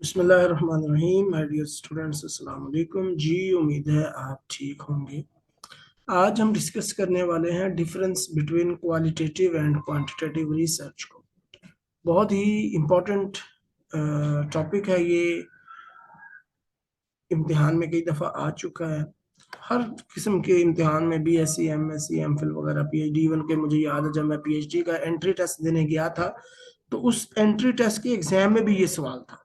बिस्मिल्लाहिर्रहमानिर्रहीम। My dear students, अस्सलाम वालेकुम जी। उम्मीद है आप ठीक होंगे। आज हम डिस्कस करने वाले हैं difference between qualitative and quantitative research को। बहुत ही इम्पोर्टेंट टॉपिक है ये। इम्तिहान में कई दफ़ा आ चुका है। हर किस्म के इम्तिहान में BSc MSc MPhil वगैरह PhD, इवन के मुझे याद है जब मैं PhD का एंट्री टेस्ट देने गया था तो उस एंट्री टेस्ट के एग्जाम में भी ये सवाल था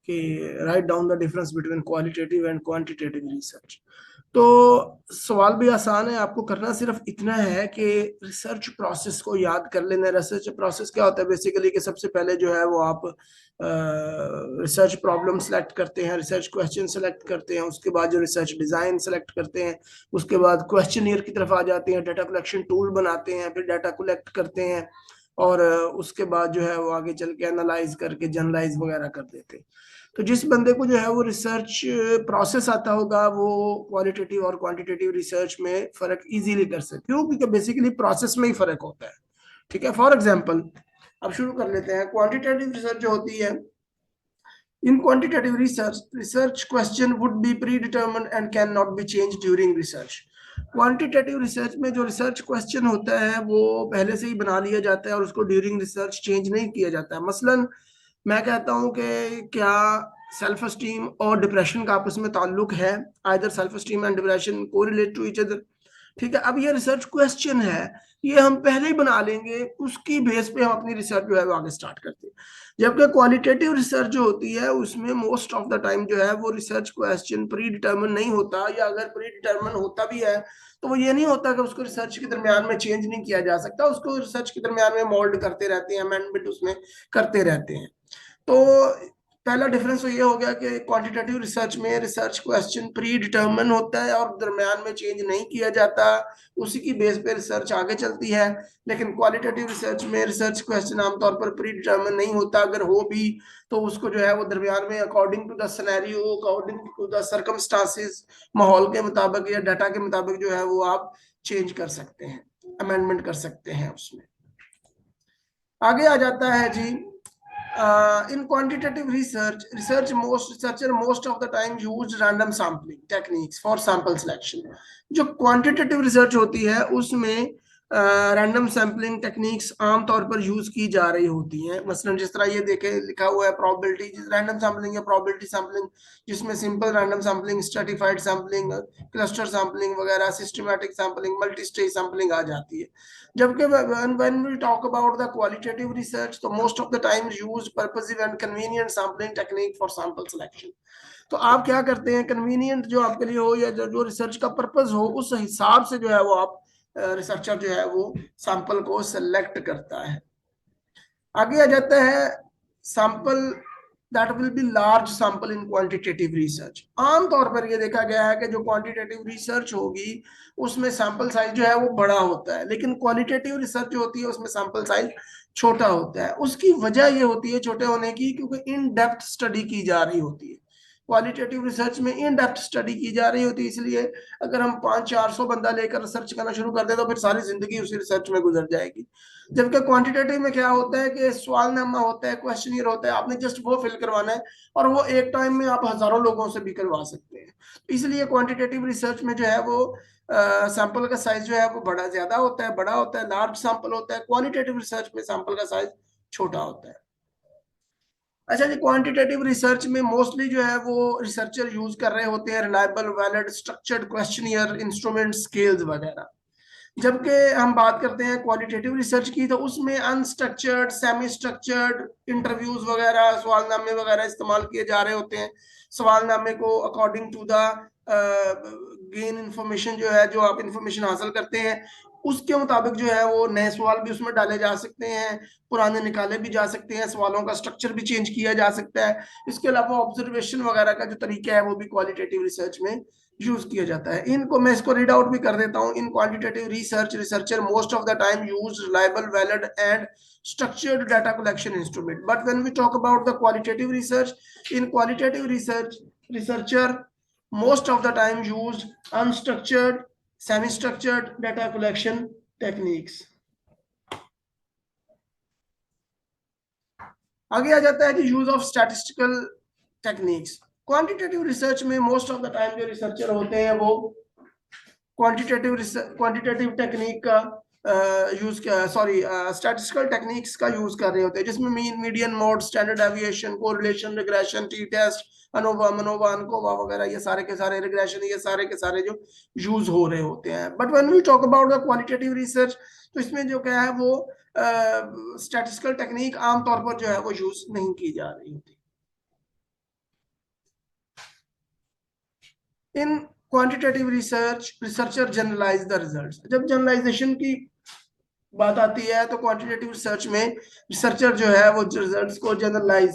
कि write down the difference between qualitative and quantitative research. तो सवाल भी आसान है, आपको करना सिर्फ इतना है कि रिसर्च प्रोसेस को याद कर लेना। रिसर्च प्रोसेस क्या होता है बेसिकली कि सबसे पहले जो है वो आप रिसर्च प्रॉब्लम सेलेक्ट करते हैं, रिसर्च क्वेश्चन सेलेक्ट करते हैं, उसके बाद जो रिसर्च डिजाइन सेलेक्ट करते हैं, उसके बाद क्वेश्चनियर की तरफ आ जाते हैं, डाटा कलेक्शन टूल बनाते हैं, फिर डाटा कलेक्ट करते हैं और उसके बाद जो है वो आगे चल के एनालाइज करके जनरलाइज वगैरह कर देते हैं। तो जिस बंदे को जो है वो रिसर्च प्रोसेस आता होगा वो क्वालिटेटिव और क्वांटिटेटिव रिसर्च में फर्क इजीली कर सकते। क्यों? क्योंकि बेसिकली प्रोसेस में ही फर्क होता है। ठीक है, फॉर एग्जांपल अब शुरू कर लेते हैं। क्वांटिटेटिव रिसर्च जो होती है, इन quantitative research research question would be pre determined and can not be change during research. Quantitative research में जो रिसर्च क्वेश्चन होता है वो पहले से ही बना लिया जाता है और उसको ड्यूरिंग रिसर्च चेंज नहीं किया जाता है। मसलन मैं कहता हूं कि क्या सेल्फ स्टीम और डिप्रेशन का आपस में ताल्लुक है, either self esteem and depression को रिलेट टू ईच अदर। ठीक है, अब ये रिसर्च क्वेश्चन है, ये हम पहले ही बना लेंगे, उसकी बेस पे हम अपनी रिसर्च जो है वो आगे स्टार्ट करते हैं। जबकि क्वालिटेटिव रिसर्च जो होती है उसमें मोस्ट ऑफ द टाइम जो है वो रिसर्च क्वेश्चन प्री डिटर्मिन नहीं होता, या अगर प्री डिटर्मिन होता भी है तो वो ये नहीं होता कि उसको रिसर्च के दरमियान में चेंज नहीं किया जा सकता, उसको रिसर्च के दरमियान में मोल्ड करते रहते हैं, अमेंडमेंट उसमें करते रहते हैं। तो पहला डिफरेंस तो ये हो गया कि क्वांटिटेटिव रिसर्च में रिसर्च क्वेश्चन प्री डिटर्मिन होता है और दरमियान में चेंज नहीं किया जाता, उसी की बेस पे रिसर्च आगे चलती है। लेकिन क्वालिटेटिव रिसर्च में रिसर्च क्वेश्चन आमतौर पर प्री डिटर्मिन नहीं होता, अगर हो भी तो उसको जो है वो दरमियान में according to the scenario, according to the circumstances, माहौल के मुताबिक या डाटा के मुताबिक जो है वो आप चेंज कर सकते हैं, अमेंडमेंट कर सकते हैं उसमें। आगे आ जाता है जी, in quantitative research, researcher most of the time use random sampling techniques for sample selection. जो quantitative research होती है उसमें रैंडम सैम्पलिंग टेक्निक्स आमतौर पर यूज की जा रही होती हैं। मसलन जिस तरह ये देखे लिखा हुआ है प्रोबेबिलिटी रैंडम सैम्पलिंग या प्रोबेबिलिटी सैम्पलिंग, जिसमें simple random sampling, stratified sampling, cluster sampling वगैरह, systematic sampling, multi stage sampling आ जाती है। जबकि when we talk about the qualitative research, तो most of the time use purposive and convenient sampling technique for sample selection. तो आप क्या करते हैं, कन्वीनियंट जो आपके लिए हो या जो रिसर्च का पर्पस हो उस हिसाब से जो है वो आप रिसर्चर जो है वो सैंपल को सेलेक्ट करता है। आगे आ जाता है sample that will be large sample in quantitative research. आमतौर पर यह देखा गया है कि जो क्वांटिटेटिव रिसर्च होगी उसमें सैंपल साइज जो है वो बड़ा होता है, लेकिन क्वालिटेटिव रिसर्च जो होती है उसमें सैंपल साइज छोटा होता है। उसकी वजह यह होती है छोटे होने की, क्योंकि इन डेप्थ स्टडी की जा रही होती है। क्वालिटेटिव रिसर्च में इन डेप्थ स्टडी की जा रही होती है, इसलिए अगर हम 500-400 बंदा लेकर रिसर्च करना शुरू कर दे तो फिर सारी जिंदगी उसी रिसर्च में गुजर जाएगी। जबकि क्वांटिटेटिव में क्या होता है कि सवालनामा होता है, क्वेश्चनियर होता है, आपने जस्ट वो फिल करवाना है और वो एक टाइम में आप हजारों लोगों से भी करवा सकते हैं। इसलिए क्वांटिटेटिव रिसर्च में जो है वो सैंपल का साइज जो है वो ज्यादा होता है, बड़ा होता है, लार्ज सैंपल होता है। क्वालिटेटिव रिसर्च में सैंपल का साइज छोटा होता है। अच्छा जी, क्वांटिटेटिव रिसर्च में मोस्टली जो है वो रिसर्चर यूज कर रहे होते हैं reliable, valid, structured questionnaire, instrument, scales वगैरह। जबकि हम बात करते हैं क्वालिटेटिव रिसर्च की तो उसमें अनस्ट्रक्चर्ड, सेमी स्ट्रक्चर्ड इंटरव्यूज वगैरह, सवालनामे वगैरह इस्तेमाल किए जा रहे होते हैं। सवालनामे को according to the gain information, जो है जो आप इंफॉर्मेशन हासिल करते हैं उसके मुताबिक जो है वो नए सवाल भी उसमें डाले जा सकते हैं, पुराने निकाले भी जा सकते हैं, सवालों का स्ट्रक्चर भी चेंज किया जा सकता है। इसके अलावा ऑब्जर्वेशन वगैरह का जो तरीका है वो भी क्वालिटेटिव रिसर्च में यूज किया जाता है। इनको मैं इसको रीड आउट भी कर देता हूँ। In quantitative research researcher most of the time use reliable, valid and structured data collection instrument, but when we talk about the qualitative research, in qualitative research researcher most of the time use unstructured, semi-structured data collection techniques. आगे आ जाता है कि use of statistical techniques. Quantitative research में most of the time जो researcher होते हैं वो quantitative technique का यूज स्टैटिस्टिकल टेक्निक्स का यूज कर रहे होते हैं, जिसमें mean, median, mode, standard deviation, correlation, regression, T test, ANOVA, MANOVA, ANCOVA वगैरह, ये सारे के सारे रिग्रेशन, ये सारे के सारे जो यूज हो रहे होते हैं। But when we talk about the qualitative research, तो इसमें जो क्या है वो स्टैटिस्टिकल टेक्निक आमतौर पर जो है वो यूज नहीं की जा रही होती। In quantitative research, researcher generalise the results. जब जनरलाइजेशन की बात आती है तो क्वांटिटेटिव रिसर्च में रिसर्चर जो है वो रिजल्ट्स को जनरलाइज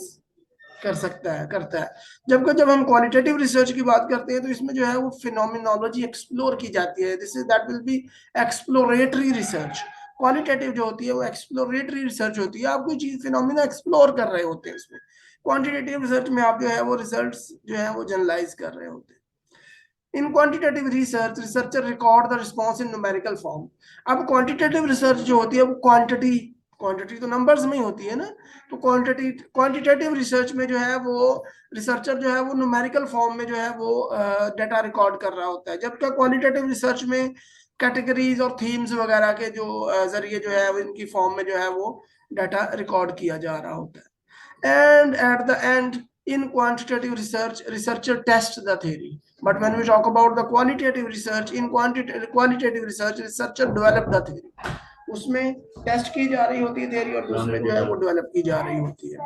कर सकता है, करता है। जबकि जब हम क्वालिटेटिव रिसर्च की बात करते हैं तो इसमें जो है वो फिनोमिनोलॉजी एक्सप्लोर की जाती है। This is that will be exploratory research. Qualitative जो होती है वो एक्सप्लोरेटरी रिसर्च होती है, आप कोई चीज फिनोमिना एक्सप्लोर कर रहे होते हैं इसमें। क्वांटिटेटिव रिसर्च में आप जो है वो रिजल्ट्स जो है वो जनरलाइज कर रहे होते हैं। इन quantitative research, researcher record the response in numerical form. अब क्वांटिटेटिव रिसर्च जो होती है वो क्वांटिटी तो नंबर्स में ही होती है ना, तो क्वांटिटेटिव रिसर्च में जो है वो रिसर्चर जो है वो न्यूमेरिकल फॉर्म में जो है वो डाटा रिकॉर्ड कर रहा होता है। जबकि क्वालिटेटिव रिसर्च में कैटेगरीज और थीम्स वगैरह के जो जरिए जो है इनकी फॉर्म में जो है वो डाटा रिकॉर्ड किया जा रहा होता है। And at the end, in quantitative research, researcher tests the theory. But when we talk about the qualitative research, in qualitative research, researcher develop the theory. उसमें टेस्ट की जा रही होती है theory और दूसरे जो है वो डेवलप की जा रही होती है।